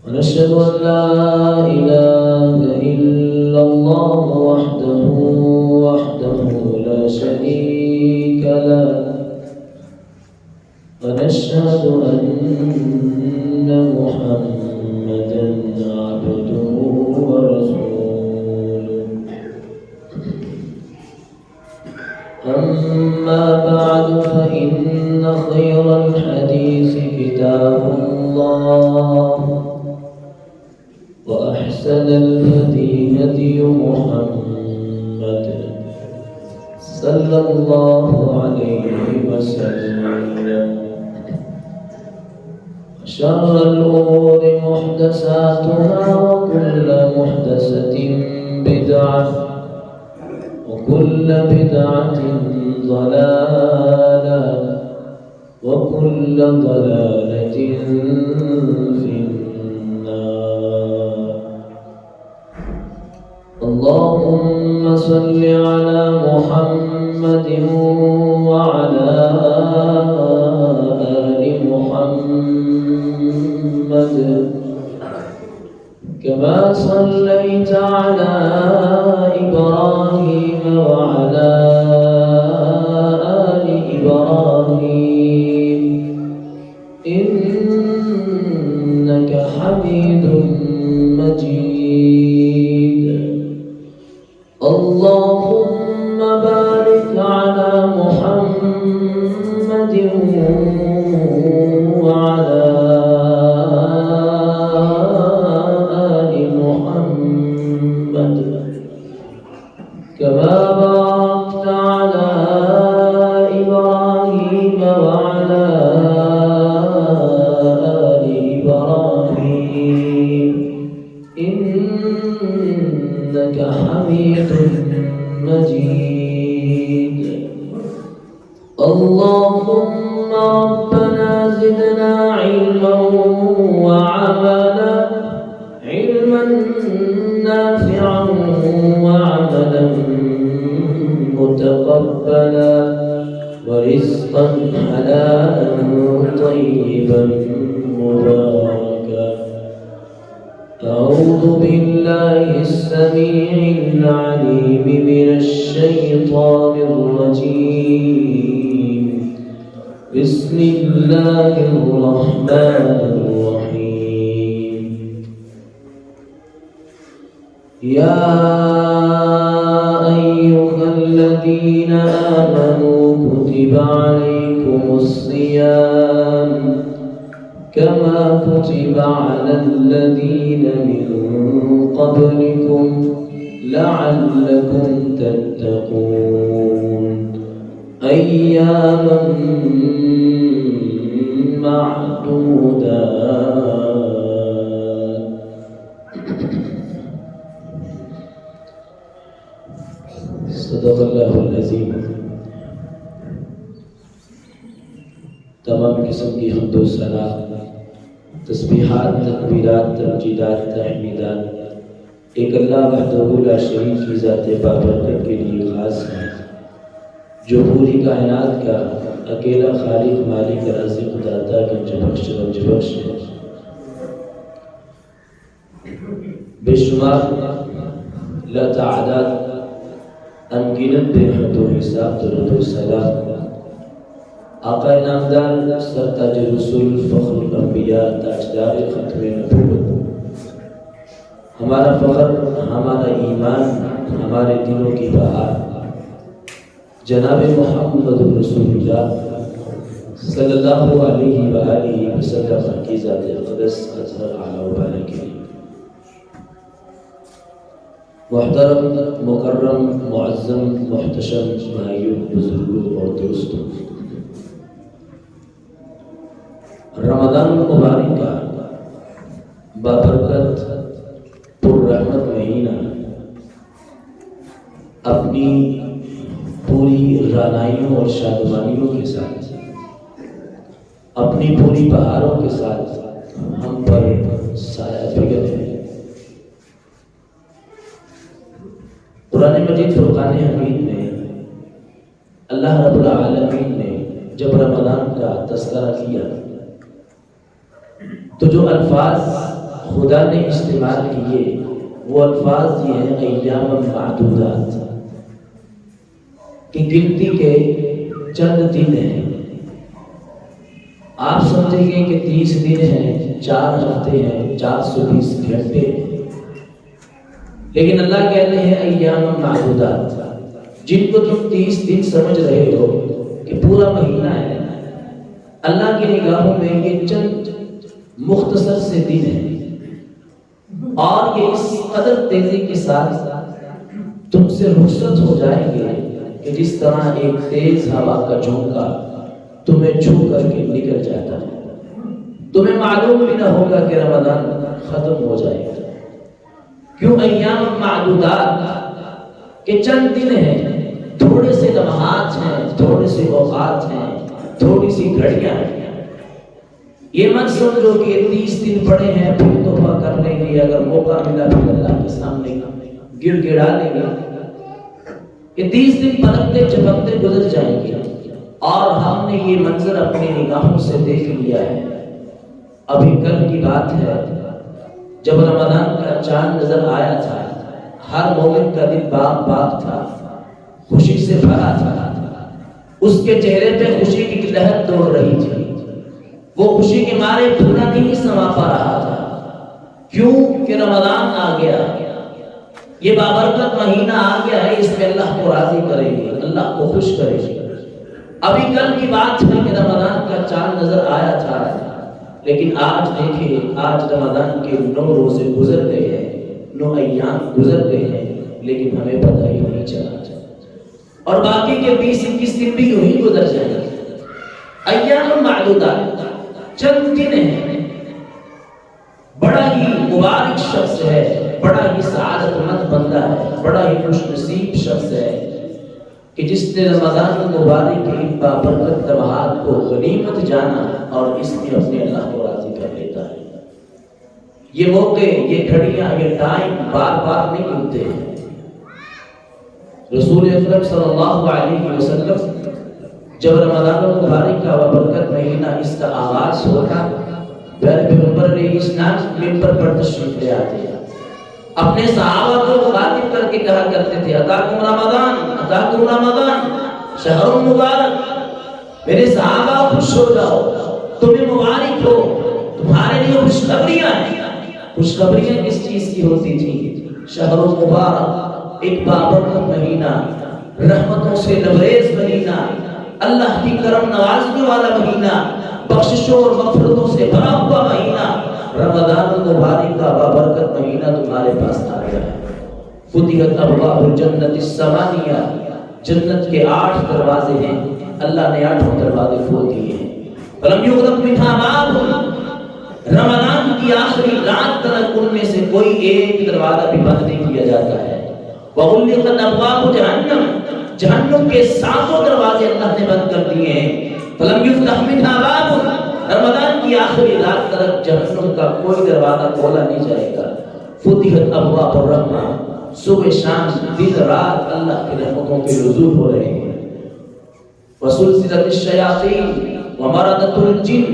ونشهد أن لا إله إلا الله وحده لا شريك له ونشهد أن محمدا عبده ورسوله أما بعد فإن خير الحديث كتاب الله وأحسن الهدي هدي محمد صلى الله عليه وسلم وشر الأمور محدثاتها وكل محدثة بدعة وكل بدعة ضلالة وكل ضلالة في النار. اللهم صل على محمد وعلى آل محمد كما صليت على إبراهيم وعلى آل إبراهيم إنك حميد مجيد. اللهم بارك على محمد وعلى آل محمد كما باركت على إبراهيم وعلى آل إبراهيم إنك حميد مجيد. اللهم ربنا زدنا علما وعملا، علما نافعا وعملا متقبلا ورزقا حلالا طيبا مباركا. أعوذ بالله السميع العليم من الشيطان الرجيم. بسم الله الرحمن الرحيم. يا أيها الذين آمنوا كتب عليكم الصيام كما كتب على الذين من قبلكم لعلكم تتقون أياما معدودات. صدق اللہ العظیم. تمام قسم کی حمد و ثنا، تسبیحات، تکبیرات، تمجیدات، تحمیدات ایک اللہ وحدہ لا شریک کی ذات بابرکت کے لیے خاص ہے، جو پوری کائنات کا اکیلا خالق، مالک، رازق، داتا، گنج بخش، رنج بخش ہے. بے شمار لا تعداد انگنت بے حد و حساب درود و سلام آقا نامدار سرتاج رسول، فخر الانبیاء، تاجدار ختم نبوت. ہمارا فخر، ہمارا ایمان، ہمارے دلوں کی بہار جناب محمد رسول اللہ صلی اللہ علیہ وآلہ وسلم کی ذات اقدس اظہر اعلی و بالا کے لیے. محترم، مکرم، معظم، محتشم بھائیوں، بزرگوں اور دوستوں، رمضان المبارک کا بابرکت پررحمت مہینہ اپنی پوری رانائیوں اور شادمانیوں کے ساتھ، اپنی پوری بہاروں کے ساتھ ہم پر سایہ فکر ہے. قرآن مجید فرقان حمید میں اللہ رب العالمین نے جب رمضان کا تذکرہ کیا تو جو الفاظ خدا نے استعمال کیے وہ الفاظ یہ ہیں ایام معدودات، کہ گنتی کے چند دن ہیں۔ آپ سمجھیں گے کہ 30 دن ہیں، 4 ہفتے ہیں، 420 گھنٹے ہیں، لیکن اللہ کہتے ہیں ایام معدودات، جن کو تم 30 دن سمجھ رہے ہو کہ پورا مہینہ ہے، اللہ کی نگاہوں میں یہ چند مختصر سے دن ہیں، اور یہ اس قدر تیزی کے ساتھ تم سے رخصت ہو جائیں گے کہ جس طرح ایک تیز ہوا کا جھونکا تمہیں چھو کر کے نکل جاتا ہے، تمہیں معلوم بھی نہ ہوگا کہ رمضان ختم ہو جائے گا۔ کیوں ایام معدودات کہ چند دن ہیں، تھوڑے سے لمحات ہیں، تھوڑے سے اوقات ہیں، تھوڑی سی گھڑیاں ہیں۔ یہ مت سمجھو کہ 30 دن پڑے ہیں پھر توبہ کر لیں گے، اگر موقع ملا پھر اللہ کے سامنے گر گڑا لیں گے۔ یہ 30 دن پلکتے چپکتے گزر جائیں گے، اور ہم نے یہ منظر اپنی نگاہوں سے دیکھ لیا ہے۔ ابھی کل کی بات ہے، جب رمضان کا چاند نظر آیا تھا، ہر مومن کا دل باغ باغ تھا، خوشی سے بھرا تھا، اس کے چہرے پہ خوشی کی لہر دوڑ رہی تھی، وہ خوشی کے مارے پورا نہیں سما پا رہا تھا۔ کیوں کہ رمضان آ گیا، یہ بابرکت مہینہ آ گیا ہے، اس میں اللہ کو راضی کریں گے، اللہ کو خوش کریں گے۔ ابھی کل کی بات ہے کہ رمضان کا چاند نظر آیا تھا، لیکن آج دیکھیں، آج رمضان کے 9 روزے گزر گئے ہیں، 9 ایام گزر گئے ہیں، لیکن ہمیں پتہ ہی نہیں چلا، اور باقی کے 20-21 دن بھی یوں ہی گزر جائیں گے۔ ایام معدودات، چند دن ہیں۔ بڑا ہی مبارک شخص ہے، بڑا ہی سعادت مند بندہ ہے، بڑا ہی خوش نصیب شخص ہے کہ جس نے رمضان المبارک کے ان بابرکت لمحات کو غنیمت جانا اور اس میں اپنے اللہ کو راضی کر لیتا ہے۔ یہ موقع، یہ گھڑیاں، یہ ٹائم بار بار نہیں ملتے ہیں۔ رسول اکرم صلی اللہ علیہ وسلم جب رمضان المبارک کا بابرکت مہینہ اس کا آغاز ہوتا، پیارے پیغمبر علیہ السلام ممبر پر تشریف لے آتے ہیں، اپنے صحابہ کو مخاطب کر کے کہا کرتے تھے اتاکم رمضان، اتاکم رمضان شہر مبارک، میرے صحابہ خوش ہو جاؤ، تمہیں مبارک ہو، تمہارے لیے خوشخبریاں ہیں۔ خوشخبریاں کس چیز کی ہوتی تھی؟ شہر مبارک، ایک بابرکت مہینہ، رحمتوں سے لبریز مہینہ، اللہ کی کرم نوازنے والا مہینہ، بخششوں اور مغفرتوں سے بھرا ہوا مہینہ، رمضان المبارک کا بابرکت مہینہ تمہارے پاس آ گیا ہے۔ فتحت ابواب الجنت الثمانیہ، جنت کے 8 دروازے ہیں، اللہ نے 8 دروازے کھول دیے ہیں۔ فلم یغلق منها باب، رمضان کی آخری رات تک ان میں سے کوئی ایک دروازہ بھی بند نہیں کیا جاتا ہے۔ وغلقت ابواب جہنم، جہنم کے 7 دروازے اللہ نے بند کر دیے ہیں۔ فلم یفتح منها باب، رمضان کی آخری رات تک جہنم کا کوئی دروازہ کھولا نہیں جائے گا۔ فتحت ابواب الرحمہ، صبح شام دن رات اللہ کی رحمتوں کے نزول ہو رہے ہیں۔ وسلسلت الشیاطین ومردۃ الجن،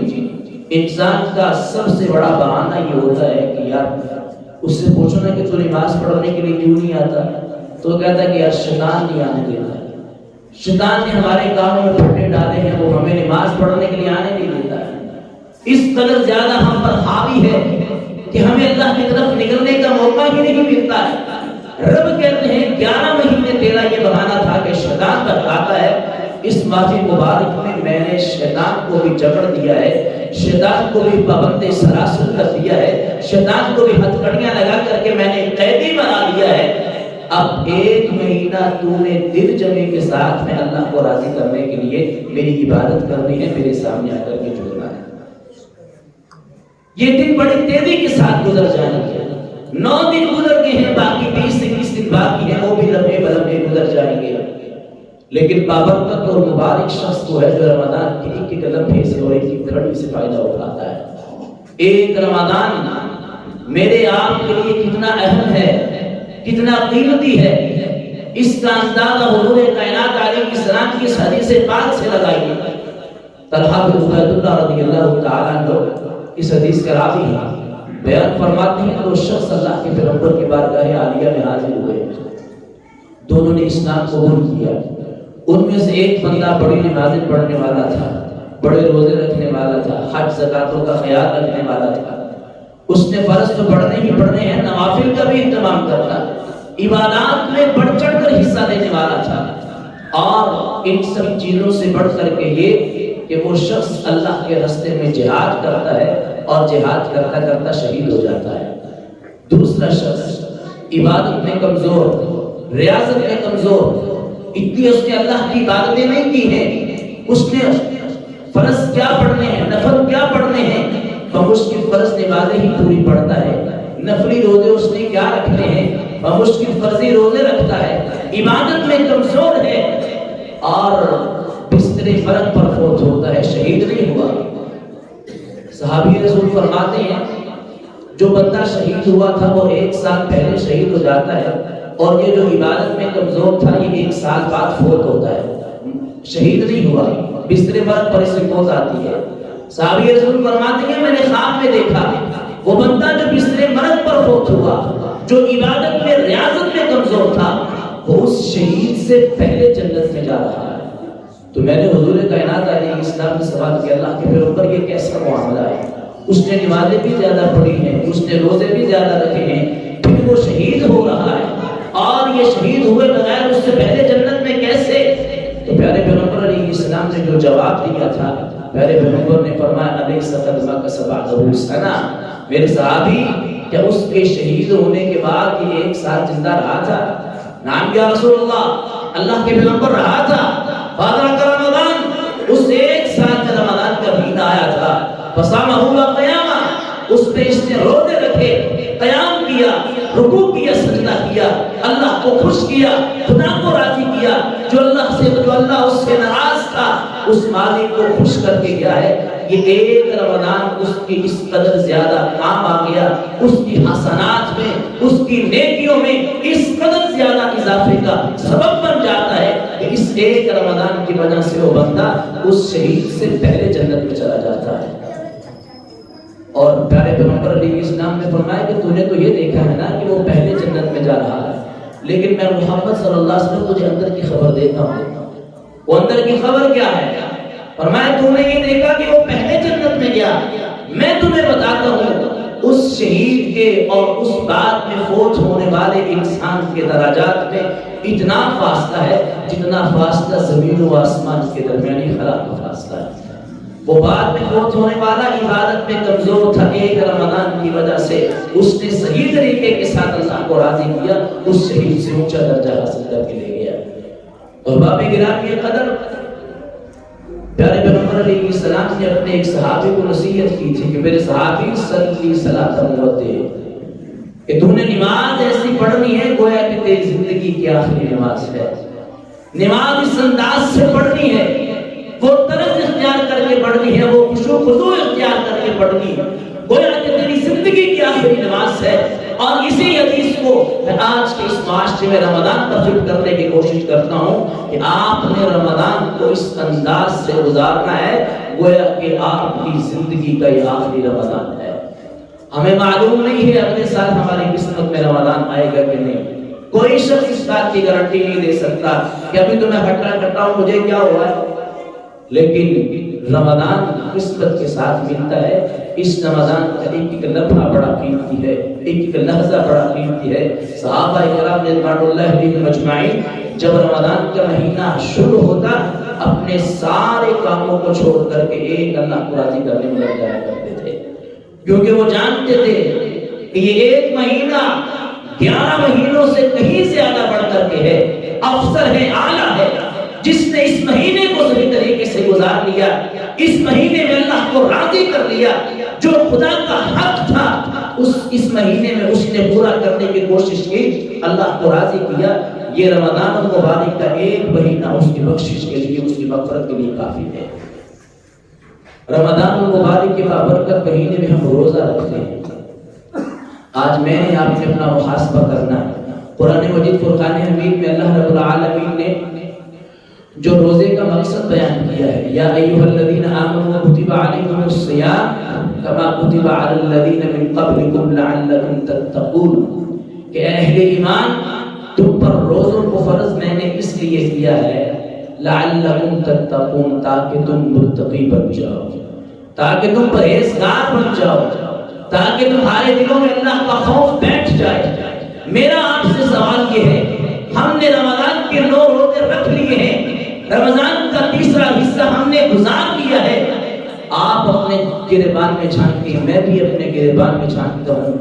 انسان کا سب سے بڑا بہانہ یہ ہوتا ہے کہ یار اس سے پوچھو نا کہ تو نماز پڑھنے کے لیے کیوں نہیں آتا، تو کہتا ہے کہ یار شیطان نہیں آنے دیتا ہے، شیطان نے ہمارے کانوں میں پھٹے ڈالے ہیں، وہ ہمیں نماز پڑھنے کے لیے آنے نہیں دیتا ہے۔ اس قدر زیادہ ہم پر حاوی ہے کہ ہمیں اللہ کی طرف نکلنے کا موقع ہی نہیں ملتا ہے۔ رب کہتے ہیں 11 مہینے تیرا یہ بہانہ تھا کہ شیطان بتاتا ہے، اس ماہ مبارک میں میں نے شیطان کو بھی جکڑ دیا ہے، شیطان کو بھی پابند سلاسل کر دیا ہے، شیطان کو بھی ہتھکڑیاں لگا کر کے میں نے قیدی بنا لیا ہے۔ اب 1 مہینہ تو نے دل جمعے کے ساتھ میں اللہ کو راضی کرنے کے لیے میری عبادت کرنی ہے، میرے سامنے آ کر کے جھکنا ہے۔ یہ دن بڑی تیزی کے ساتھ گزر جائیں گے۔ 9 دن گزر گئے ہیں، باقی 20-21 دن باقی ہیں، وہ بھی لمبے بلمبے گزر جائیں گے۔ لیکن بابرکت اور مبارک شخص کو ہے جو رمضان کے ایک ایک لمحے سے اور ایک ایک گھڑی سے فائدہ اٹھاتا ہے۔ ایک رمضان میرے آپ کے لیے کتنا اہم ہے، کتنا قیمتی ہے، اس کا اندازہ حضور کائنات علیہ السلام کی حدیث پاک سے لگائیے۔ طلحہ بن عبید اللہ رضی اللہ تعالیٰ عنہ اس حدیث کا راوی ہے۔ بیان فرماتے ہیں دو شخص اللہ کے پیغمبر کی بارگاہ عالیہ میں حاضر ہوئے، دونوں نے اسلام قبول کیا۔ ان میں سے ایک بندہ بڑی نمازیں پڑھنے والا تھا، بڑے روزے رکھنے والا تھا، حج زکاتوں کا خیال رکھنے والا تھا۔ اس نے فرض تو پڑھنے ہی پڑھنے ہیں، نوافل کا بھی اہتمام کرتا، عبادات میں بڑھ چڑھ کر حصہ لینے والا تھا۔ اور ان سب چیزوں سے بڑھ کر کے یہ کہ وہ شخص اللہ کے راستے میں جہاد کرتا ہے اور جہاد کرتا کرتا شہید ہو جاتا ہے۔ دوسرا شخص عبادت میں کمزور، ریاضت میں کمزور، اتنی اس نے اللہ کی عبادتیں نہیں کی ہیں، اس نے فرض کیا پڑھنے ہیں، نفل کیا پڑھنے ہیں، بمشکل فرض نمازیں ہی پوری پڑھتا ہے، نفلی روزے اس نے کیا رکھنے ہیں، بمشکل فرضی روزے رکھتا ہے، عبادت میں کمزور ہے اور بستر مرگ پر فوت ہوتا ہے، شہید نہیں ہوا۔ صحابی رسول فرماتے ہیں جو بندہ شہید ہوا تھا وہ 1 سال پہلے شہید ہو جاتا ہے، اور یہ جو عبادت میں کمزور تھا یہ 1 سال بعد فوت ہوتا ہے، شہید نہیں ہوا، بستر مرگ پر اس کی موت آتی ہے۔ صحابی رسول فرماتے ہیں میں نے خواب میں دیکھا وہ بندہ جو بستر مرگ پر فوت ہوا، جو عبادت میں ریاضت میں کمزور تھا، وہ اس شہید سے پہلے جنت میں جا رہا ہے۔ تو میں نے حضور کائنات علیہ السلام سے سوال کیا اللہ کے پیغمبر یہ کیسا معاملہ ہے؟ اس نے نمازیں بھی زیادہ پڑھی ہیں، اس نے روزے بھی زیادہ رکھے ہیں، پھر وہ شہید ہو رہا ہے اور یہ شہید ہوئے بغیر اس سے پہلے جنت میں کیسے؟ تو پیارے پیغمبر علیہ السلام نے جو جواب دیا تھا، پیارے پیغمبر نے فرمایا الیس قد مکث بعدہ سنہ، میرے صحابی کیا اس کے شہید ہونے کے بعد یہ 1 سال زندہ رہا تھا؟ نام کیا رسول اللہ کے پیغمبر رہا تھا۔ فادرہ کا رمضان، اس 1 سال کا رمضان کا مہینہ آیا تھا، فصامہ قیامہ، اس پہ اس نے روزے رکھے، قیام کیا، رکوع کیا، سجدہ کیا، اللہ کو خوش کیا، خدا کو راضی کیا، جو اللہ اس سے ناراض تھا اس مالک کو خوش کر کے گیا ہے۔ یہ 1 رمضان اس کی اس قدر زیادہ کام آ گیا، اس کی حسنات میں، اس کی نیکیوں میں اس قدر زیادہ اضافے کا سبب بن جاتا ہے کہ اس 1 رمضان کی وجہ سے وہ بندہ اس شہید سے پہلے جنت میں چلا جاتا ہے۔ اور پیارے پیغمبر علیہ السلام نے فرمایا کہ تو نے تو یہ دیکھا ہے نا کہ وہ پہلے جنت میں جا رہا ہے، لیکن میں محمد صلی اللہ علیہ وسلم تجھے اندر کی خبر دیتا ہوں۔ وہ اندر کی خبر کیا ہے؟ فرمایا تو نے یہ دیکھا کہ وہ پہلے جنت میں گیا، میں تمہیں بتاتا ہوں اس شہید کے اور اس بعد میں فوت ہونے والے انسان کے درجات میں اتنا فاصلہ ہے جتنا فاصلہ زمین و آسمان کے درمیانی خلا کا فاصلہ ہے۔ وہ بعد میں فوت ہونے والا عبادت میں کمزور تھا، 1 رمضان کی وجہ سے اس نے صحیح طریقے کے ساتھ اللہ کو راضی کیا، اس شہید سے اونچا درجہ حاصل کر کے لے گیا۔ اور باب گرامی قدر پیارے پیغمبر علیہ السلام نے اپنے ایک صحابی کو نصیحت کی تھی کہ میرے صحابی صلی صلاۃ الموتے، کہ تو نے نماز ایسی پڑھنی ہے گویا کہ تیری زندگی کی آخری نماز ہے، نماز اس انداز سے پڑھنی ہے، وہ طرز اختیار کر کے پڑھنی ہے، وہ خشوع خضوع اختیار کر کے پڑھنی ہے، گویا کہ تیری زندگی کی آخری نماز ہے۔ اور اسی حدیث کو میں آج کے اس معاشرے میں رمضان کا فٹ کرنے کی کوشش کرتا ہوں کہ آپ نے رمضان کو اس انداز سے گزارنا ہے گویا کہ آپ کی زندگی کا یہ آخری رمضان ہے۔ ہمیں معلوم نہیں ہے اگلے سال ہماری قسمت میں رمضان آئے گا کہ نہیں، کوئی شخص اس بات کی گارنٹی نہیں دے سکتا کہ ابھی تو میں ہٹا کرتا ہوں مجھے کیا ہوا ہے، لیکن رمضان قسمت کے ساتھ ملتا ہے۔ اس رمضان کا ایک ایک لمحہ بڑا قیمتی ہے، ایک ایک لحظہ بڑا قیمتی ہے۔ صحابہ کرام رضوان اللہ علیہم اجمعین جب رمضان کا مہینہ شروع ہوتا اپنے سارے کاموں کو چھوڑ کر کے ایک اللہ کو راضی کرنے میں لگ جایا کرتے تھے، کیونکہ وہ جانتے تھے کہ یہ ایک مہینہ 11 مہینوں سے کہیں زیادہ بڑھ کر کے ہے، افضل ہے، اعلیٰ ہے۔ جس نے اس مہینے کو صحیح طریقے سے گزار لیا، اس مہینے میں اللہ کو راضی کر لیا، جو خدا کا حق تھا اس مہینے میں اس نے پورا کرنے کی کوشش کی، اللہ کو راضی کیا، یہ رمضان المبارک کا ایک مہینہ اس کی بخشش کے لیے، اس کی مغفرت کے لیے کافی ہے۔ رمضان المبارک کے بابرکت مہینے میں ہم روزہ رکھتے ہیں۔ آج میں نے آپ نے اپنا محاسبہ کرنا ہے۔ قرآن مجید فرقان حمید میں اللہ رب العالمین نے جو روزے کا مقصد بیان کیا ہے، یا ایھا الذین آمنوا کتب علیکم الصیام کما کتب علی الذین من قبلکم لعلکم تتقون، کہ اہل ایمان تم پر روزوں کو فرض میں نے اس لیے کیا ہے لعلکم تتقون، تاکہ تم متقی بن جاؤ، تاکہ تم پرہیزگار بن جاؤ، تاکہ تمہارے دلوں میں اللہ کا خوف بیٹھ جائے۔ میرا آپ سے سوال یہ ہے، ہم نے رمضان کے 9 روزے رکھ لیے ہیں، رمضان کا تیسرا حصہ ہم نے گزار لیا ہے، آپ اپنے گریبان میں جھانکتے ہیں، میں بھی اپنے گریبان میں جھانکتا ہوں۔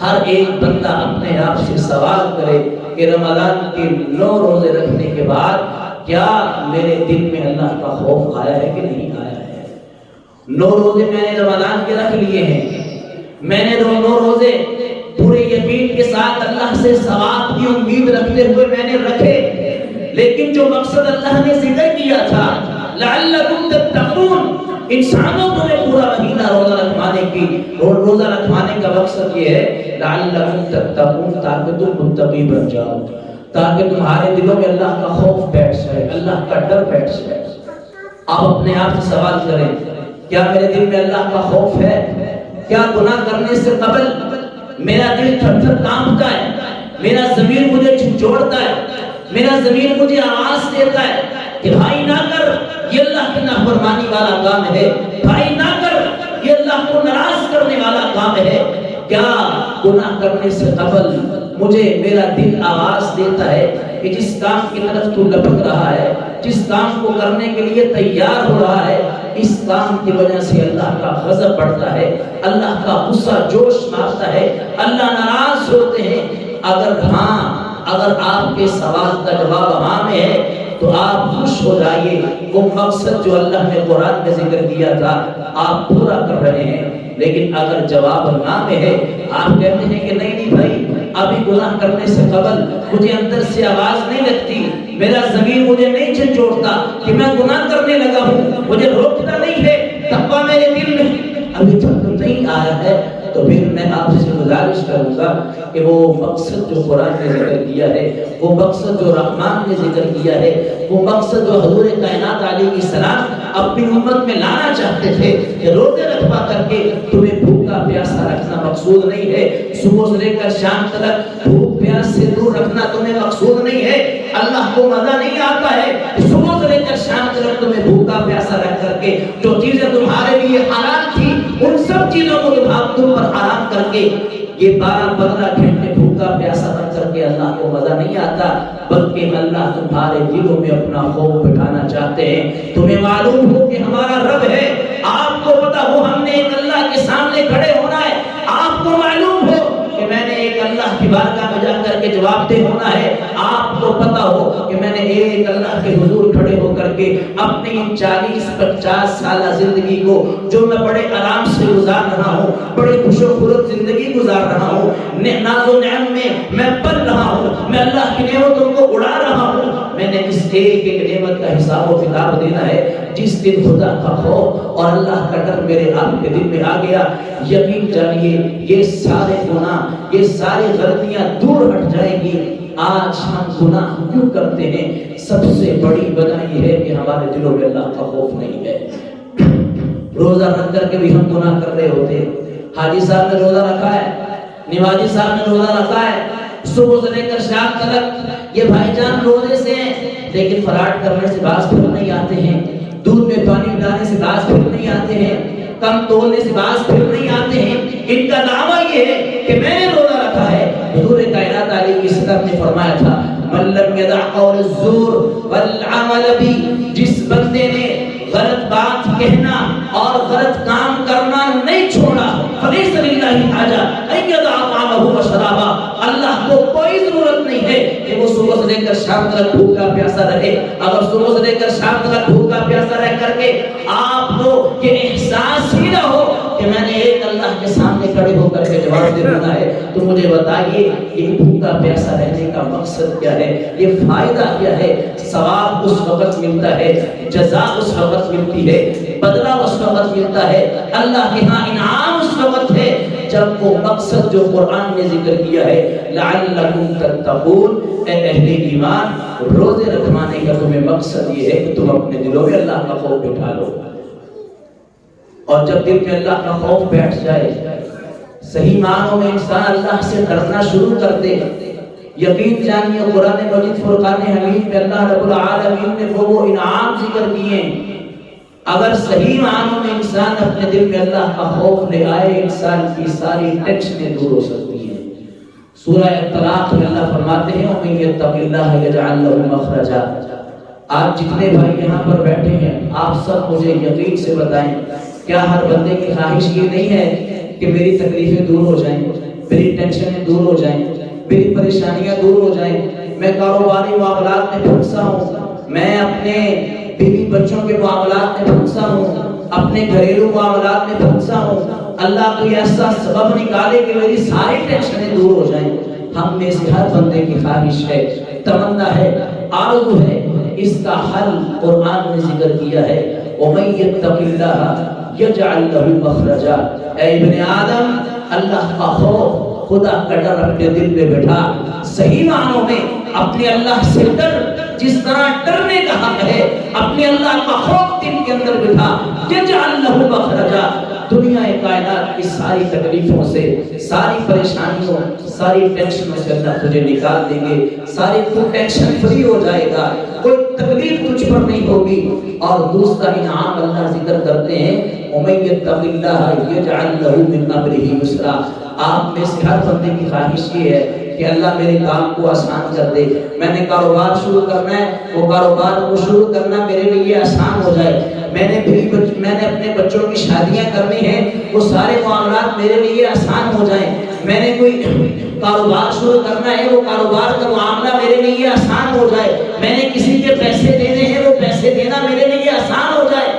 ہر ایک بندہ اپنے آپ سے سوال کرے کہ رمضان کے 9 روزے رکھنے کے بعد کیا میرے دل میں اللہ کا خوف آیا ہے کہ نہیں آیا ہے؟ 9 روزے میں نے رمضان کے رکھ لیے ہیں، میں نے 9 روزے پورے یقین کے ساتھ اللہ سے ثواب کی امید رکھتے ہوئے میں نے رکھے، لیکن جو مقصد اللہ نے ذکر کیا تھا لعلکم تتقون، انسانوں کو پورا مہینہ روزہ رکھوانے کا مقصد یہ ہے لعلکم تتقون، تاکہ تم متقی بن جاؤ، تاکہ تمہارے دلوں میں اللہ کا خوف بیٹھ جائے، اللہ کا ڈر بیٹھ جائے۔ آپ اپنے آپ سے سوال کریں، کیا میرے دل میں اللہ کا خوف ہے؟ کیا گناہ کرنے سے قبل میرا دل تھر تھر کانپتا ہے، میرا ضمیر مجھے جھنجھوڑتا ہے، میرا ضمیر مجھے آواز دیتا ہے کہ بھائی نہ کر، یہ اللہ کی نافرمانی والا کام ہے، بھائی نہ کر، یہ اللہ کو ناراض کرنے والا کام ہے؟ کیا گناہ کرنے سے قبل مجھے میرا دل آواز دیتا ہے کہ جس کام کی طرف تو لپک رہا ہے، جس کام کو کرنے کے لیے تیار ہو رہا ہے، اس کام کی وجہ سے اللہ کا غضب بڑھتا ہے، اللہ کا غصہ جوش مارتا ہے، اللہ ناراض ہوتے ہیں؟ اگر آپ کے سوال کا جواب ہاں میں ہے تو آپ خوش ہو جائیے، وہ مقصد جو اللہ نے قرآن میں ذکر کیا تھا آپ پورا کر رہے ہیں۔ لیکن اگر جواب نہ میں ہے، آپ کہتے ہیں کہ نہیں بھائی، ابھی گناہ کرنے سے قبل مجھے اندر سے آواز نہیں لگتی، میرا ضمیر مجھے نہیں جھنجھوڑتا کہ میں گناہ کرنے لگا ہوں، مجھے روکتا نہیں ہے، تقویٰ میرے دل میں ابھی تک نہیں آیا ہے، تو پھر میں آپ سے گزارش کروں گا کہ وہ مقصد جو قرآن نے ذکر کیا ہے، وہ مقصد جو رحمان نے ذکر کیا ہے، وہ مقصد جو حضور کائنات علیہ السلام اپنی امت میں لانا چاہتے تھے کہ روزے رکھوا کر کے تمہیں بھوکا پیاسا رکھنا مقصود نہیں ہے، صبح سے لے کر شام تک بھوک پیاس سے دور رکھنا تمہیں مقصود نہیں ہے۔ اللہ کو مزہ نہیں آتا ہے صبح سے لے کر شام تک تمہیں بھوکا پیاسا رکھ کر کے جو چیزیں تمہارے لیے حلال تھی ان سب چیزوں کو تم پر حرام کر کے یہ 12-15 گھنٹے بھوکا پیاسا رکھ کر کے اللہ کو مزہ نہیں آتا، بلکہ اللہ تمہارے دلوں میں اپنا خوف بٹھانا چاہتے ہیں۔ تمہیں معلوم ہو کہ ہمارا رب ہے، آپ کو پتا ہو ہم نے ایک اللہ کے سامنے کھڑے ہونا ہے، آپ کو معلوم ہو کہ میں نے ایک اللہ کی بارگاہ میں جا کر کے جواب دہ ہونا ہے، آپ کو پتا ہو کہ میں نے ایک اللہ کے حضور کھڑے ہو کر کے اپنی 40-50 سالہ زندگی کو جو میں بڑے آرام سے گزار رہا ہوں، بڑے خوش و خرم زندگی گزار رہا ہوں، ناز و نعم میں پل رہا ہوں، میں اللہ کی نعمتوں کو اڑا رہا ہوں، میں نے اس ایک ایک نعمت کا حساب و کتاب دینا ہے۔ جس دن خدا کا خوف اور اللہ کا ڈر میرے آپ کے دل میں آ گیا، یقین جانیے یہ سارے گناہ، یہ ساری غلطیاں دور ہٹ جائیں گی۔ آج ہم گناہ کیوں کرتے ہیں؟ سب سے بڑی وجہ یہ ہے کہ ہمارے دلوں میں اللہ کا خوف نہیں ہے۔ روزہ رکھ کر کے بھی ہم گناہ کر رہے ہوتے ہیں۔ حاجی صاحب نے روزہ رکھا ہے، نمازی صاحب نے روزہ رکھا ہے، صبح سے لے کر شام تک یہ بھائی جان روزے سے ہیں، لیکن فراڈ کرنے سے باز پھر نہیں آتے ہیں، دودھ میں پانی ملانے سے باز پھر نہیں آتے ہیں، کم تولنے سے باز پھر نہیں آتے ہیں۔ ان کا دعویٰ یہ ہے کہ میں نے روزہ رکھا ہے۔ حضور کائنات علیہ السلام نے فرمایا تھا من لم يدع قول الزور والعمل به، جس بندے نے غلط بات کہنا اور غلط کام کرنا نہیں چھوڑا، فلیس للہ حاجہ ان يدع طعامه وشرابه، اللہ کو کوئی ضرورت نہیں ہے کہ وہ صبح سے لے کر شام تک بھوکا پیاسا رہے۔ اگر صبح سے لے کر شام تک بھوکا پیاسا رہ کر کے آپ کو یہ احساس ہی نہ ہو کہ میں نے ایک اللہ کے سامنے کھڑے ہو کر کے جواب دینا ہے، تو مجھے بتائیے یہ بھوکا پیاسا رہنے کا مقصد کیا ہے؟ یہ فائدہ کیا ہے؟ ثواب اس وقت ملتا ہے، جزا اس وقت ملتی ہے، بدلہ اس وقت ملتا ہے، اللہ کے ہاں انعام اس وقت ہے جب وہ مقصد جو قرآن نے ذکر کیا ہے لعلکم تتقون، اے اہل ایمان روزے رکھوانے کا تمہیں مقصد یہ ہے کہ تم اپنے دلوں میں اللہ کا خوف بٹھا لو، اور جب دل میں اللہ کا خوف بیٹھ جائے صحیح معنوں میں انسان اللہ سے ڈرنا شروع کر دے۔ یقین جانیے قرآن مجید فرقان حمید میں اللہ رب العالمین نے وہ انعام ذکر کیے، اگر صحیح معنوں میں انسان اپنے دل میں اللہ کا خوف لے آئے انسان کی ساری ٹینشنیں دور ہو سکتی ہیں۔ سورہ طلاق میں اللہ فرماتے ہیں وَمَن يَتَّقِ اللَّهَ يَجْعَل لَّهُ مَخْرَجًا۔ آپ جتنے بھائی یہاں پر بیٹھے ہیں آپ سب مجھے یقین سے بتائیں، کیا ہر بندے کی خواہش یہ نہیں ہے کہ میری تکلیفیں دور ہو جائیں، میری ٹینشنیں دور ہو جائیں، میری پریشانیاں دور ہو جائیں، میں کاروباری معاملات میں پھنسا ہوں، میں اپنے بیوی بچوں کے معاملات میں پھنسا ہوں، اپنے گھریلو معاملات میں پھنسا ہوں، اللہ کوئی ایسا سبب نکالے کہ میری ساری ٹینشنیں دور ہو جائیں۔ ہم میں سے ہر بندے کی خواہش ہے، تمنا ہے، آرزو ہے، اس کا حل قرآن نے ذکر کیا ہے وَمَن يَتَّقِ اللَّهَ يَجْعَل لَّهُ مَخْرَجًا۔ اے ابن آدم اللہ کا خوف، خدا کا ڈر اپنے دل میں بٹھا، صحیح معنوں میں اپنے اللہ سے ڈر، جس طرح ڈرنے کا حق ہے اپنے اللہ کا خوف دل کے اندر بٹھا۔ یجعل لہ مخرجا، دنیا کائنات کی ساری تکلیفوں سے، ساری پریشانیوں، ساری ٹینشنوں سے اللہ تجھے نکال دیں گے، ساری تو ٹینشن فری ہو جائے گا، کوئی تکلیف تجھ پر نہیں ہوگی۔ اور دوسرا انعام اللہ ذکر کرتے ہیں وَمَن يَتَّقِ اللَّهَ يَجْعَل لَّهُ مِنْ أَمْرِهِ يُسْرًا۔ آپ میں سے ہر بندے کی خواہش یہ ہے کہ اللہ میرے کام کو آسان کر دے، میں نے کاروبار شروع کرنا ہے، وہ کاروبار کو شروع کرنا میرے لیے آسان ہو جائے، میں نے اپنے بچوں کی شادیاں کرنی ہیں، وہ سارے معاملات میرے لیے آسان ہو جائیں، میں نے کوئی کاروبار شروع کرنا ہے، وہ کاروبار کا معاملہ میرے لیے آسان ہو جائے، میں نے کسی کے پیسے دینے ہیں، وہ پیسے دینا میرے لیے آسان ہو جائے۔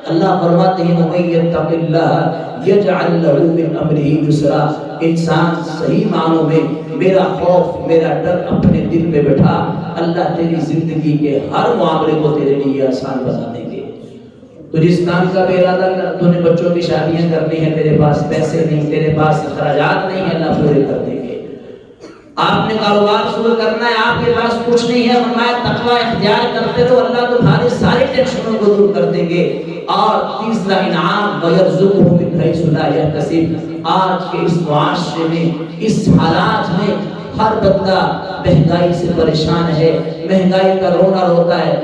اللہ فرماتے ہیں وَمَن يَتَّقِ اللَّهَ يَجْعَل لَّهُ مِنْ أَمْرِهِ يُسْرًا۔ انسان صحیح معنوں میں میرا خوف، میرا ڈر اپنے دل میں بٹھا، اللہ تیری زندگی کے ہر معاملے کو تیرے لیے آسان بنا دیں گے۔ تو جس کام کا بھی ارادہ کر، تو نے بچوں کی شادیاں کرنی ہے، تیرے پاس پیسے نہیں، تیرے پاس اخراجات نہیں ہے، اللہ پورے کر دیں گے۔ آپ نے کاروبار شروع کرنا ہے، آپ کے پاس کچھ نہیں ہے، فرمایا تقوی اختیار کرتے رہو، اللہ تمہاری ساری ٹینشنوں کو دور کر دیں گے۔ اور تیسرا انعام وَيَرْزُقْهُ مِنْ حَيْثُ لَا يَحْتَسِبُ۔ آج کے اس معاشرے میں، اس حالات میں ہر بندہ مہنگائی سے پریشان ہے، مہنگائی کا رونا روتا ہے،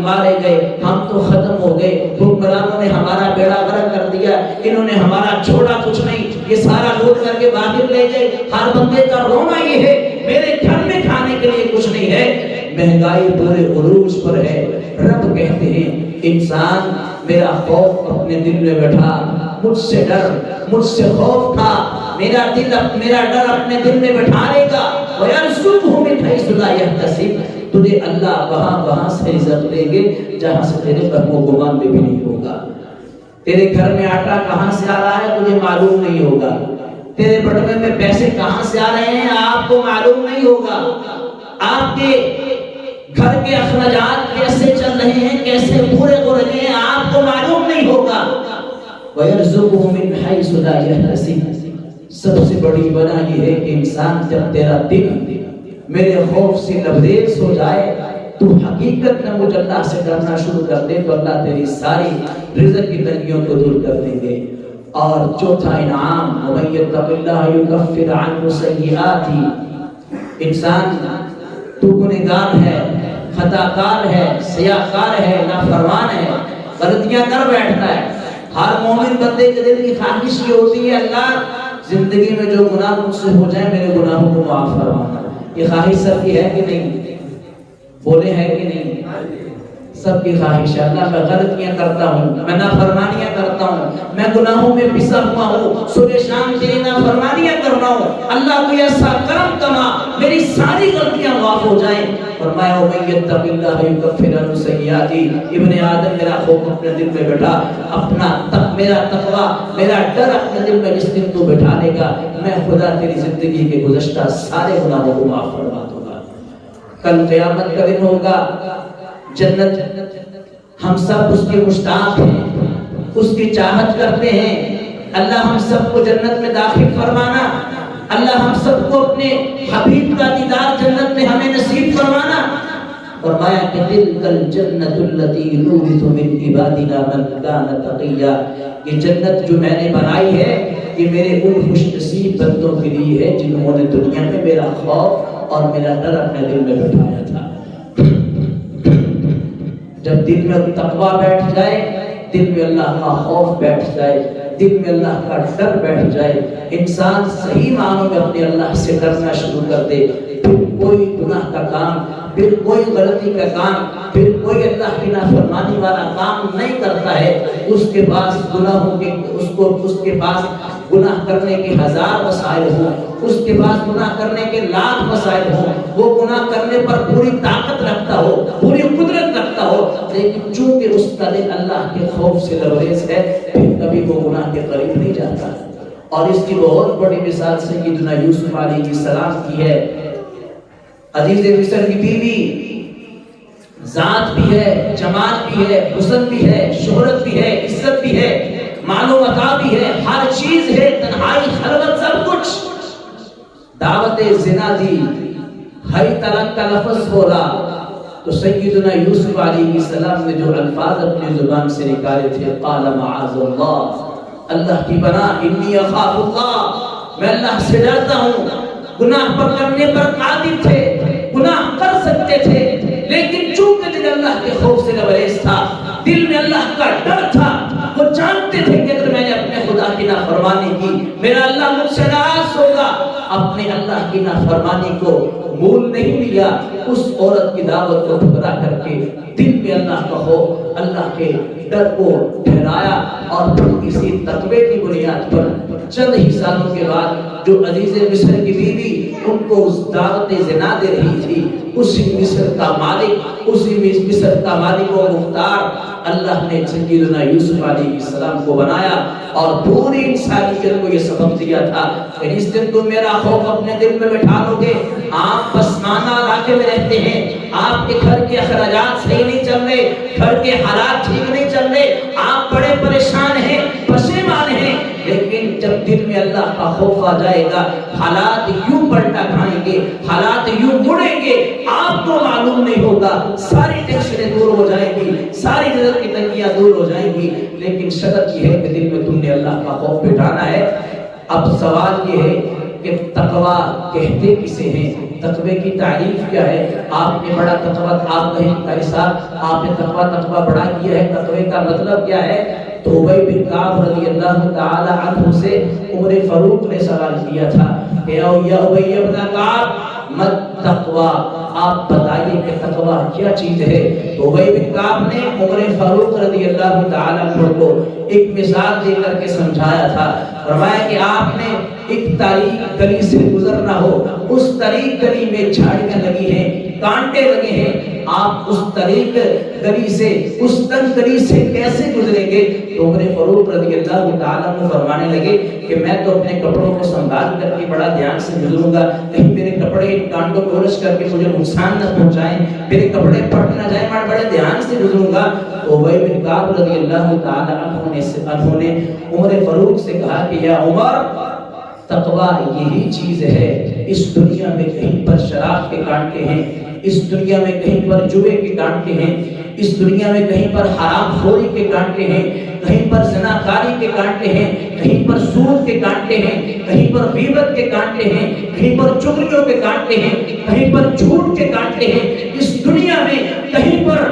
مارے گئے، ہم تو ختم ہو گئے، حکمرانوں نے ہمارا بیڑا غرق کر دیا، انہوں نے ہمارا چھوڑا کچھ نہیں، یہ سارا لوٹ کر کے باہر لے گئے۔ ہر بندے کا رونا یہ ہے میرے گھر میں کھانے کے لیے کچھ نہیں ہے، مہنگائی پورے عروج پر ہے۔ رب کہتے ہیں انسان میرا خوف اپنے دل میں بیٹھا، مجھ سے ڈر، مجھ سے خوف کھا، میرا ڈر اپنے دل میں بٹھا لے گا۔ وَيَرْزُقْهُ مِنْ حَيْثُ لَا يَحْتَسِبُ، تجھے اللہ وہاں سے رزق دیں گے جہاں سے تیرے وہم و گمان میں بھی نہیں ہوگا۔ تیرے گھر میں آٹا کہاں سے آ رہا ہے تجھے معلوم نہیں ہوگا، تیرے بٹوے میں پیسے کہاں سے آ رہے ہیں آپ کو معلوم نہیں ہوگا، آپ کے گھر کے اخراجات کیسے چل رہے ہیں، کیسے پورے ہو رہے ہیں آپ کو معلوم نہیں ہوگا۔ وَيَرْزُقُهُ مِنْ حَيْثُ لَا يَحْتَسِبُ، سب سے بڑی وجہ یہ ہے کہ انسان جب تیرا دل میرے خوف سے لبریز ہو جائے تو حقیقت میں مجھ اللہ سے ڈرنا شروع کر دے تو اللہ تیری ساری رزق کی تنگیوں کو دور کر دیں گے۔ اور چوتھا انعام وَمَن يَتَّقِ اللَّهَ يُكَفِّرْ عَنْهُ سَيِّئَاتِهِ، انسان تو گنہگار ہے، خطاکار ہے، سیاہکار ہے، نافرمان ہے، غلطیاں کر بیٹھتا ہے۔ ہر مومن بندے کے دل کی خواہش یہ ہوتی ہے اللہ زندگی میں جو گناہ مجھ سے ہو جائے میرے گناہوں کو معاف فرمانا۔ یہ خواہش سب کی ہے کہ نہیں؟ بولے ہے کہ نہیں؟ سب کی خواہش ہے اللہ میں غلطیاں کرتا ہوں، میں نافرمانیاں کرتا ہوں، میں گناہوں میں پسا ہوا ہوں، صبح شام تیری نافرمانیاں کر رہا ہوں، اللہ تو ایسا کرم کما میری ساری غلطیاں معاف ہو جائیں۔ فرمایا وَمَن يَتَّقِ اللَّهَ يُكَفِّرْ عَنْهُ سَيِّئَاتِهِ، ابن آدم میرا خوف اپنے دل میں بیٹھا، میرا تقوی، میرا ڈر اپنے دل میں جس دن تو بٹھا لے گا میں خدا تیری زندگی کے گزشتہ سارے گناہوں کو معاف فرما دوں گا۔ کل قیامت کا دن ہوگا، جنت ہم سب اس کے مشتاق ہیں، اس کی چاہت کرتے ہیں۔ اللہ ہم سب کو جنت میں داخل فرمانا، اللہ ہم سب کو اپنے حبیب کا دیدار جنت میں ہمیں نصیب فرمانا۔ فرمایا کہ تلک الجنت التی نورث من عبادنا من کان تقیا، یہ جنت جو میں نے بنائی ہے یہ میرے ان خوش نصیب بندوں کے لیے ہے جنہوں نے دنیا میں میرا خوف اور میرا ڈر اپنے دل میں بٹھایا تھا۔ جب دل میں تقویٰ بیٹھ جائے، دل میں اللہ کا خوف بیٹھ جائے، دل میں اللہ کا ڈر بیٹھ جائے، انسان صحیح معنوں میں اپنے اللہ سے ڈرنا شروع کر دے، پھر کوئی گناہ کا کام، پھر کوئی غلطی کا کام، پھر کوئی اللہ کی نافرمانی والا کام نہیں کرتا ہے۔ اس کے پاس گناہوں کے اس کے پاس گناہ کرنے کے ہزار وسائل ہوں، اس کے پاس گناہ کرنے کے لاکھ وسائل ہوں، وہ گناہ کرنے پر پوری طاقت رکھتا ہو، پوری قدرت رکھتا ہو، لیکن چونکہ اس کا دل اللہ کے خوف سے لبریز ہے، پھر کبھی وہ گناہ کے قریب نہیں جاتا۔ اور اس کی بہت بڑی مثال سیدنا یوسف علیہ السلام کی ہے۔ عزیز مصر کی بیوی ذات بھی ہے، جمال بھی ہے، حسن بھی ہے، شہرت بھی ہے، عزت بھی ہے، مال و متاع بھی ہے، ہر چیز ہے، تنہائی، خلوت، سب کچھ۔ دعوت زنا دی، ہائی طلاق کا لفظ بولا، تو سیدنا یوسف علیہ السلام نے جو الفاظ اپنی زبان سے نکالے تھے، قال معاذ اللہ، اللہ کی پناہ، انی اخاف اللہ، میں اللہ سے ڈرتا ہوں۔ گناہ پر کرنے پر قادر تھے، گناہ کر سکتے تھے، لیکن چونکہ دل اللہ کے خوف سے لبریز تھا، دل میں اللہ کا ڈر تھا، وہ جانتے تھے کہ اگر میں نے اپنے خدا کی نافرمانی کی میرا اللہ مجھ سے ناراض ہوگا۔ اپنے اللہ کی نافرمانی کو مول نہیں لیا، اس عورت کی دعوت کو ٹھکرا کر کے دل میں اللہ کا خوف، اللہ کے ڈر کو ٹھہرایا، اور پھر اسی تقوی کی بنیاد پر چند ہی سالوں کے بعد جو عزیز مصر کی بیوی ان کو اس دعوت زنا دے رہی تھی، اسی مصر کا مالک، اسی مصر کا مالک و مختار اللہ نے سیدنا یوسف علیہ السلام کو بنایا، اور پوری انسانیت کو یہ سبق دیا تھا کہ اس دن تم میرا خوف اپنے دل میں بٹھا لو گے، آپ پسماندہ علاقے میں رہتے ہیں، آپ کے گھر کے اخراجات صحیح نہیں چل رہے، گھر کے حالات ٹھیک نہیں چل رہے، آپ بڑے پریشان ہیں، پشیمان ہیں، لیکن جب دل میں اللہ کا خوف آ جائے گا، حالات یوں پلٹا کھائیں گے، حالات یوں مڑیں گے، آپ کو معلوم نہیں ہوگا، ساری ٹینشنیں دور ہو جائیں گی، ساری نظر کی تنگیاں دور ہو جائیں گی، لیکن شرط یہ ہے کہ دل میں تم نے اللہ کا خوف بٹھانا ہے۔ اب سوال یہ ہے کہ تقویٰ کہتے کسے ہیں، تقوی کی تعریف کیا ہے؟ آپ نے بڑا تقویٰ، آپ کہیں قاری صاحب آپ نے تقویٰ بڑا کیا ہے، تقوی کا مطلب کیا ہے؟ تو ابی بن کعب رضی اللہ تعالی عنہ سے عمر فاروق نے سوال کیا تھا کہ یا ابی بن کعب مت تقویٰ، آپ بتائیے کہ تقویٰ کیا چیز ہے؟ تو ابی بن کعب نے عمر فاروق رضی اللہ تعالی عنہ کو ایک مثال دے کر کے سمجھایا تھا، فرمایا کہ آپ نے ایک تاریک گلی سے گزرنا ہو، اس تاریک گلی میں جھاڑیاں لگی ہیں، کانٹے لگے ہیں، آپ اس تاریک گلی سے، اس تنگ گلی سے کیسے گزریں گے؟ تو عمر فاروق رضی اللہ تعالیٰ عنہ فرمانے لگے کہ میں تو اپنے کپڑوں کو سنبھال کر کے بڑا دھیان سے گزروں گا، کہیں میرے کپڑے ان کانٹوں کو الجھ کر کے مجھے نقصان نہ پہنچائیں، میرے کپڑے پھٹ نہ جائیں، میں بڑے دھیان سے گزروں گا۔ تو ابی بن کعب رضی اللہ تعالیٰ عنہ نے عمر فاروق سے کہا کہ یا عمر، تقویٰ یہی چیز ہے، اس دنیا میں کہیں پر شراب کے کانٹے ہیں، اس دنیا میں کہیں پر جوے کے کانٹے ہیں، اس دنیا میں کہیں پر حرام خوری کے کانٹے ہیں، کہیں پر زناکاری کے کانٹے ہیں، کہیں پر سود کے کانٹے ہیں، کہیں پر غیبت کے کانٹے ہیں، کہیں پر چغلیوں کے کانٹے ہیں، کہیں پر جھوٹ کے کانٹے ہیں، اس دنیا میں کہیں پر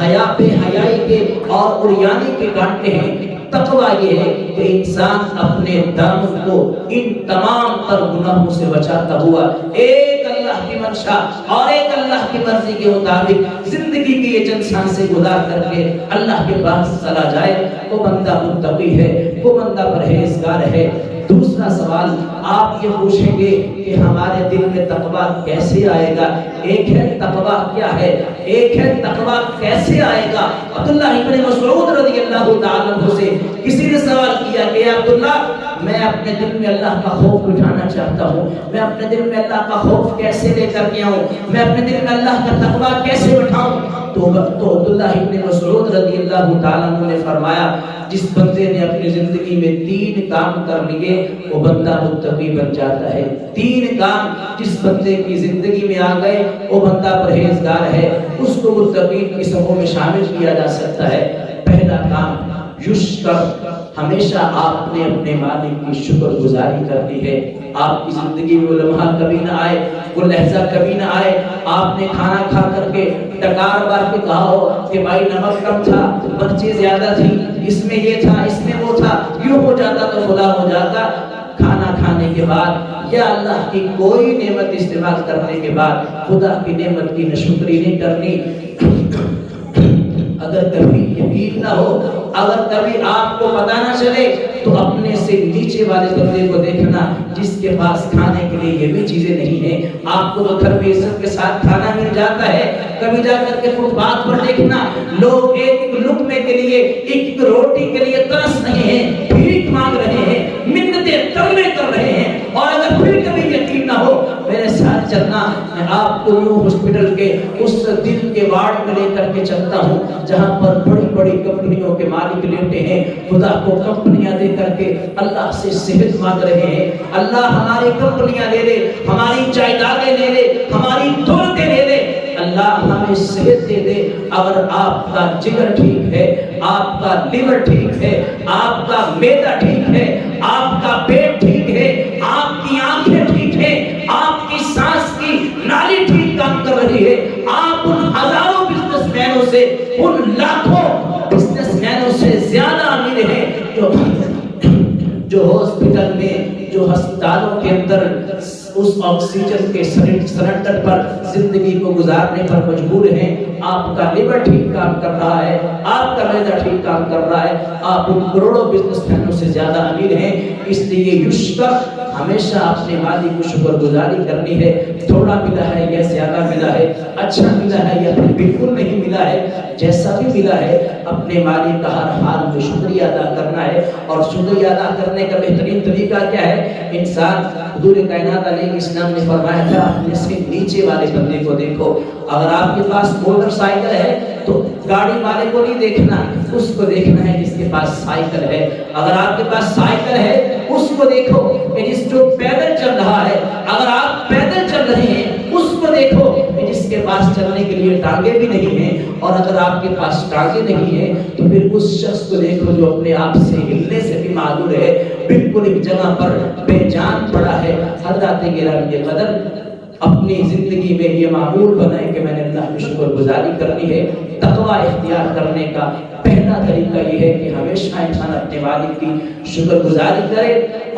حیا بے حیائی کے اور عریانی کے کانٹے ہیں۔ تقویٰ یہ ہے کہ انسان اپنے دامن کو ان تمام تر گناہوں سے بچاتا ہوا ایک اللہ کی منشا اور ایک اللہ کی مرضی کے مطابق زندگی کی یہ چند سانسیں گزار کر کے اللہ کے پاس چلا جائے، وہ بندہ متقی ہے، وہ بندہ پرہیزگار ہے۔ دوسرا سوال آپ یہ پوچھیں گے کہ ہمارے دل میں تقویٰ کیسے آئے گا، ایک ہے تقویٰ کیا ہے، ایک ہے تقویٰ کیسے آئے گا۔ عبداللہ ابن مسعود رضی اللہ تعالیٰ عنہ سے کسی نے سوال کیا کہ عبداللہ میں اپنے دل میں اللہ کا خوف اٹھانا چاہتا ہوں، میں اپنے دل میں اللہ کا خوف کیسے لے کر کے آؤں، میں اپنے دل میں اللہ کا تقویٰ کیسے اٹھاؤں؟ تو عبداللہ ابن مسعود رضی اللہ تعالیٰ عنہ نے فرمایا جس بندے نے اپنی زندگی میں 3 کام کر لیے وہ بندہ متقی بن جاتا ہے۔ 3 کام جس بندے کی زندگی میں آ گئے وہ بندہ پرہیزگار ہے، اس کو متقین کی صفوں میں شامل کیا جا سکتا ہے۔ پہلا کام یشکر، ہمیشہ آپ نے اپنے مالک کی شکر گزاری کرنی ہے۔ آپ کی زندگی میں وہ لمحہ کبھی نہ آئے، وہ لحظہ کبھی نہ آئے آپ نے کھانا کھا کر کے ٹکار مار کے کہا ہو کہ بھائی نمک کم تھا، مرچیں زیادہ تھی، اس میں یہ تھا، اس میں وہ تھا، یوں ہو جاتا تو خدا ہو جاتا۔ کھانا کھانے کے بعد یا اللہ کی کوئی نعمت استعمال کرنے کے بعد خدا کی نعمت کی ناشکری نہیں کرنی۔ اگر کبھی یقین نہ ہو، اگر کبھی آپ کو پتہ نہ چلے تو اپنے سے نیچے والے بندے کو دیکھنا جس کے پاس کھانے کے لیے یہ بھی چیزیں نہیں ہیں۔ آپ کو تو گھر میں عزت کے ساتھ کھانا مل جاتا ہے، کبھی جا کر کے فٹ پاتھ پر دیکھنا لوگ ایک لقمے کے لیے، ایک روٹی کے لیے ترس رہے ہیں، بھیک مانگ رہے ہیں، منتیں ترلے کر رہے ہیں۔ اور اگر پھر کبھی یقین نہ ہو میرے ساتھ چلنا، میں آپ کو یوں ہاسپٹل کے اس دل کے وارڈ میں لے کر کے چلتا ہوں جہاں پر بڑی بڑی کمپنیوں کے مالک لیٹے ہیں، خدا کو کمپنیاں دے کر کے اللہ سے صحت مانگ رہے ہیں۔ اللہ ہماری کمپنیاں لے لے، ہماری جائیدادیں لے لے، ہماری دولتیں لے لے، اللہ ہمیں صحت دے دے۔ اگر آپ کا جگر ٹھیک ہے، آپ کا لیور ٹھیک ہے، آپ کا معدہ ٹھیک ہے، آپ کا پیٹ ٹھیک ہے، آپ کی آنکھیں ٹھیک ہے، آپ کی سانس کی نالی ٹھیک کام کر رہی ہے، آپ ان ہزاروں بزنس مینوں سے، ان لاکھوں بزنس مینوں سے زیادہ امیر ہیں جو ہاسپٹل میں، جو ہسپتالوں کے اندر اس آکسیجن کے سلنڈر پر زندگی کو گزارنے پر مجبور ہیں۔ آپ کا لیور ٹھیک کام کر رہا ہے، آپ کا معدہ ٹھیک کام کر رہا ہے، آپ ان کروڑوں بزنس مینوں سے زیادہ امیر ہیں۔ اس لیے یشکر، ہمیشہ اپنے مالک کو شکر گزاری کرنی ہے۔ تھوڑا ملا ہے یا زیادہ ملا ہے، اچھا ملا ہے یا پھر بالکل نہیں ملا ہے، جیسا بھی ملا ہے اپنے مالک کا ہر حال میں شکریہ ادا کرنا ہے۔ اور شکریہ ادا کرنے کا بہترین طریقہ کیا ہے؟ انسان، حضور کائنات علیہ السلام نے فرمایا تھا اپنے سے نیچے والے بندے کو دیکھو۔ اگر آپ کے پاس موٹر سائیکل ہے تو گاڑی والے کو نہیں دیکھنا، اس کو دیکھنا ہے جس کے پاس سائیکل ہے۔ اگر آپ کے پاس سائیکل ہے اس کو دیکھو کہ جس جو پیدل چل رہا ہے۔ اگر آپ پیدل چل رہے ہیں اس کو دیکھو کہ جس کے پاس چلنے کے لیے ٹانگیں بھی نہیں ہیں۔ اور اگر آپ کے پاس ٹانگیں نہیں ہیں تو پھر اس شخص کو دیکھو جو اپنے آپ سے ہلنے سے بھی معذور ہے، بالکل ایک جگہ پر بے جان پڑا ہے۔ حضرات گرامی قدر، اپنی زندگی میں یہ معمول بنائیں کہ میں نے اللہ کی شکر گزاری کرنی ہے۔ تقویٰ اختیار کرنے کا پہلا طریقہ یہ ہے کہ ہمیشہ انسان اپنے مالک کی شکر گزاری کرے،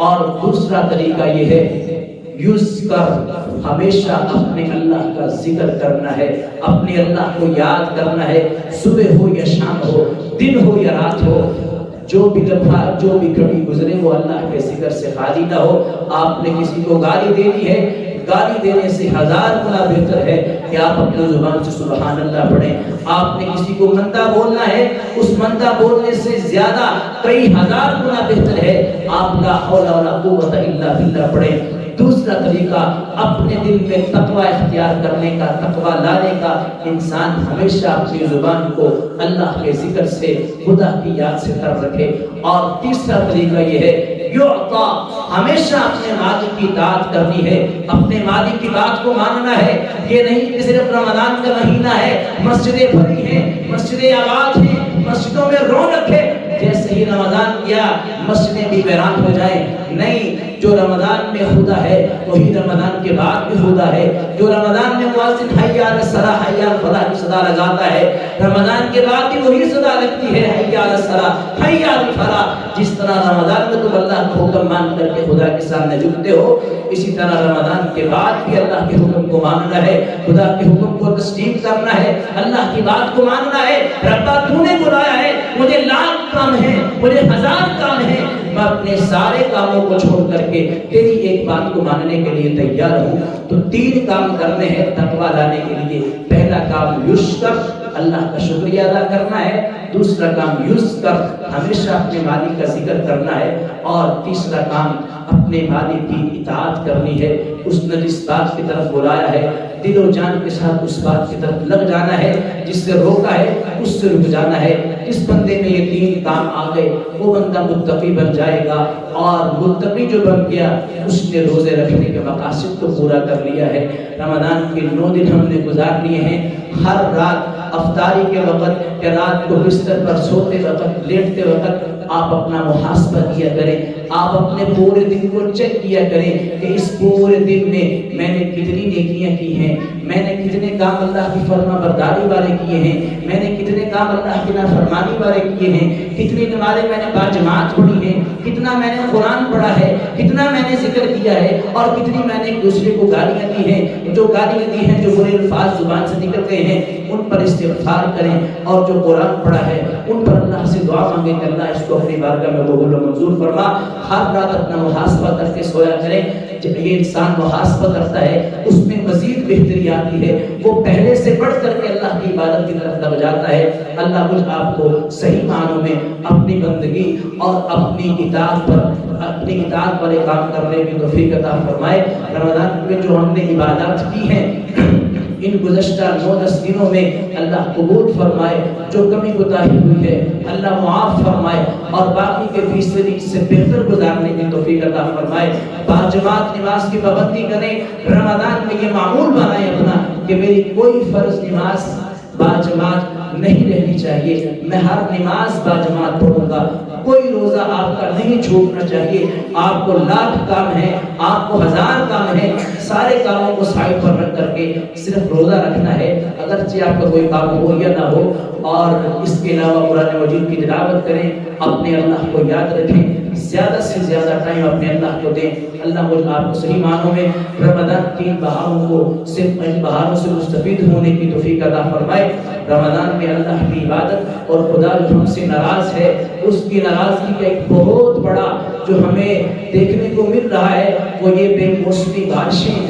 اور دوسرا طریقہ یہ ہے ہمیشہ اپنے اللہ کا ذکر کرنا ہے، اپنے اللہ کو یاد کرنا ہے۔ صبح ہو یا شام ہو، دن ہو یا رات ہو، جو بھی لمحہ، جو بھی گھڑی گزرے وہ اللہ کے ذکر سے خالی نہ ہو۔ آپ نے کسی کو گالی دینی ہے، گالی دینے سے 1000 گنا بہتر ہے کہ آپ اپنی زبان سے سبحان اللہ پڑھیں۔ آپ نے کسی کو مندہ بولنا ہے، اس مندہ بولنے سے زیادہ کئی 1000 گنا بہتر ہے آپ لا حول ولا قوت الا باللہ پڑھیں۔ دوسرا طریقہ اپنے دل میں تقویٰ اختیار کرنے کا، تقویٰ لانے کا، انسان ہمیشہ اپنی زبان کو اللہ کے ذکر سے، خدا کی یاد سے تر رکھے۔ اور تیسرا طریقہ یہ ہے یعطا، ہمیشہ اپنے مالک کی اطاعت کرنی ہے، اپنے مالک کی بات کو ماننا ہے۔ یہ نہیں کہ صرف رمضان کا مہینہ ہے، مسجدیں بھری ہیں، مسجدیں آباد ہیں، مسجدوں میں رونق ہے، جیسے ہی رمضان کیا مسجدیں بھی ویران ہو جائیں۔ نہیں، جو رمضان میں خدا ہے وہی رمضان کے بعد بھی خدا ہے۔ جو رمضان میں مؤذن حی علی الصلاۃ حی علی الفلاح کی صدا لگاتا ہے، رمضان کے بعد بھی وہی صدا لگتی ہے، حی علی الصلاۃ حی علی الفلاح۔ جس طرح رمضان میں تم اللہ کا حکم مان کر کے خدا کے سامنے جھکتے ہو، اسی طرح رمضان کے بعد بھی اللہ کے حکم کو ماننا ہے، خدا کے حکم کو تسلیم کرنا ہے، اللہ کی بات کو ماننا ہے۔ ربا تو نے بلایا ہے، مجھے لاکھ کام ہے، مجھے 1000 کام ہے، میں اپنے سارے کاموں کو چھوڑ کر کے تیری ایک بات کو ماننے کے لیے تیار ہوں۔ تو 3 کام کرنے ہیں تقویٰ لانے کے لیے۔ پہلا کام یشکر، اللہ کا شکریہ ادا کرنا ہے۔ دوسرا کام یذکر، ہمیشہ اپنے مالک کا ذکر کرنا ہے۔ اور تیسرا کام اپنے مالک کی اطاعت کرنی ہے۔ اس نے جس بات کی طرف بلایا ہے دل و جان کے ساتھ اس بات کی طرف لگ جانا ہے، جس سے روکا ہے اس سے رک جانا ہے۔ جس بندے میں یہ 3 کام آ گئے وہ بندہ متقی بن جائے گا، اور متقی جو بن گیا اس نے روزے رکھنے کے مقاصد کو پورا کر لیا ہے۔ رمضان کے 9 دن ہم نے گزار لیے ہیں۔ ہر رات افطاری کے وقت یا رات کو بستر پر سوتے وقت، لیٹتے وقت آپ اپنا محاسبہ کیا کریں۔ آپ اپنے پورے دن کو چیک کیا کریں کہ اس پورے دن میں نے کتنی نیکیاں کی ہیں، میں نے کتنے کام اللہ کی فرما برداری والے کیے ہیں، میں نے کتنے کام اللہ کی نافرمانی والے کیے ہیں، کتنی نمازیں میں نے باجماعت پڑھی ہیں، کتنا میں نے قرآن پڑھا ہے، کتنا میں نے ذکر کیا ہے، اور کتنی میں نے ایک دوسرے کو گالیاں دی ہیں۔ جو گالیاں دی ہیں، جو برے الفاظ زبان سے نکلتے ہیں، ان پر استغفار کریں، اور جو قرآن پڑھا ہے ان پر اللہ سے دعا مانگیں کہ اللہ اس کو اپنی بارگاہ میں قبول و منظور فرما۔ ہر رات اپنا محاسبہ کر کے سویا کریں۔ جب یہ انسان محاسبہ کرتا ہے اس میں مزید بہتری آتی ہے، وہ پہلے سے بڑھ کر کے اللہ کی عبادت کی طرف لگ جاتا ہے۔ اللہ مجھ آپ کو صحیح معنوں میں اپنی بندگی اور اپنی اطاعت والے کام کرنے کی توفیق عطا فرمائے۔ رمضان میں جو ہم نے عبادات کی ہیں ان گزشتہ 9-10 دنوں میں اللہ قبول فرمائے۔ جو کمی کوتاہی ہوئی ہے اللہ معاف فرمائے، اور باقی کے 20 سے بہتر گزارنے کی توفیق عطا فرمائے۔ باجماعت نماز کی پابندی کریں۔ رمضان میں یہ معمول بنائیں اپنا کہ میری کوئی فرض نماز باجماعت نہیں رہنی چاہیے، میں ہر نماز باجماعت پڑھوں گا۔ کوئی روزہ آپ کا نہیں چھوٹنا چاہیے۔ آپ کو 1,00,000 کام ہے، آپ کو 1000 کام ہے، سارے کاموں کو سائڈ پر رکھ کر کے صرف روزہ رکھنا ہے۔ اگرچہ آپ کا کوئی کام ہو یا نہ ہو، اور اس کے علاوہ قرآن مجید کی تلاوت کریں، اپنے اللہ کو یاد رکھیں، زیادہ سے زیادہ ٹائم اپنے اللہ کو دیں۔ اللہ مجھ آپ کو صحیح معنوں میں رمضان 3 بہاروں کو صرف ان بہاروں سے مستفید ہونے کی توفیق عطا فرمائے۔ رمضان میں اللہ کی عبادت اور خدا جو ہم سے ناراض ہے اس کی ناراضگی کا ایک بہت بڑا جو ہمیں دیکھنے کو مل رہا ہے وہ یہ بے موسمی بارشیں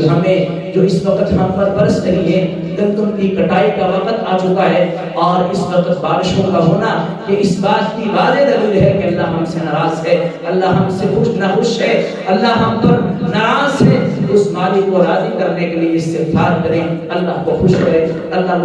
جو اس وقت ہم پر برس رہی ہیں۔ گندم کی کٹائی کا وقت آ چکا ہے، اور اس وقت بارشوں کا ہونا یہ اس بات کی واضح دلیل ہے کہ اللہ ہم سے ناراض ہے، اللہ ہم سے ناخوش ہے، اللہ ہم پر ناراض ہے۔ اس مالک کو راضی کرنے کے لیے استغفار کریں، اللہ کو خوش کریں۔ اللہ